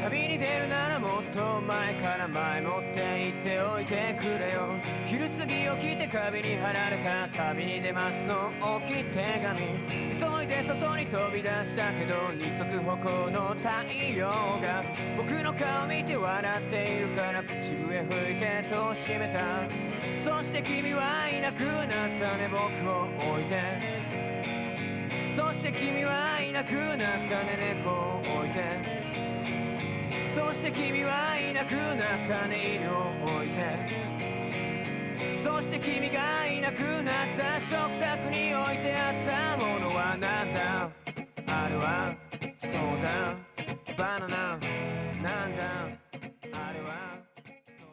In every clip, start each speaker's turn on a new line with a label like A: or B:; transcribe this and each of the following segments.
A: 旅に出るならもっと前から前もって言っておいてくれよ。昼過ぎ起きて壁に貼られた旅に出ますの大きい手紙、急いで外に飛び出したけど二足歩行の太陽が僕の顔見て笑っているから口笛吹いて戸を閉めた。そして君はいなくなったね、僕を置いて。そして君はいなくなったね、猫を置いて。そして君はいなくなったね、犬を置いて。そして君がいなくなった食卓に置いてあったものはなんだ。あれはそうだ、バナナなんだ。あれはそう。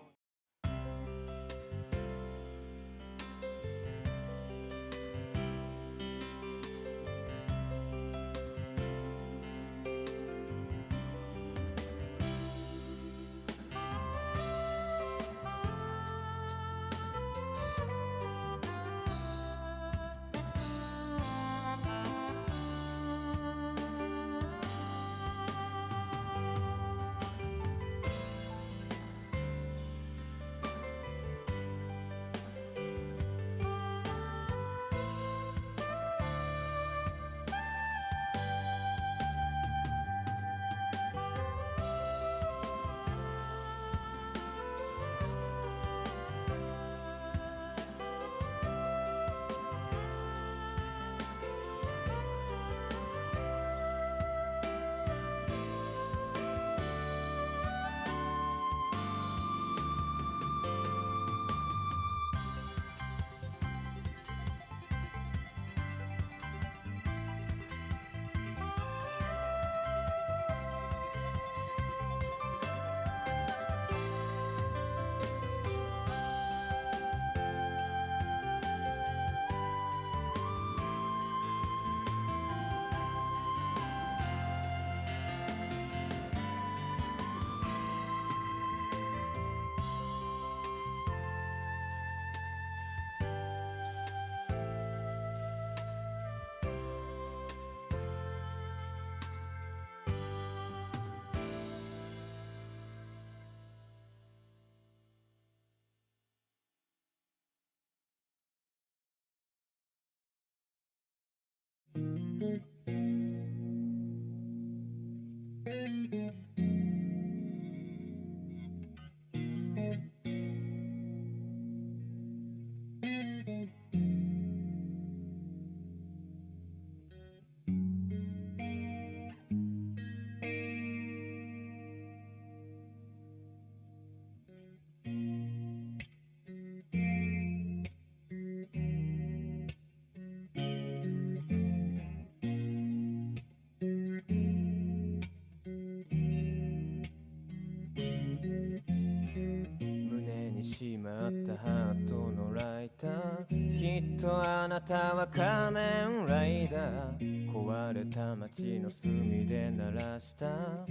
A: 胸にしまったハートのライター、きっとあなたは仮面ライダー。壊れた街の隅で鳴らした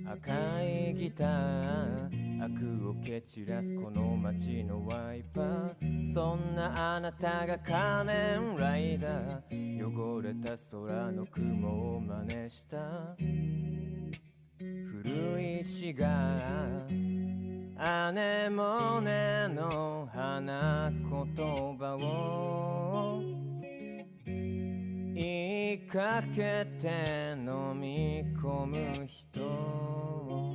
A: 赤いギター、悪を蹴散らすこの街のワイパー。そんなあなたが仮面ライダー、汚れた空の雲を真似した古い詩がアネモネの花言葉を言いかけて飲み込む人を、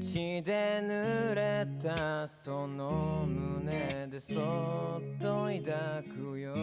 A: 血で濡れたその胸でそっと抱くよ。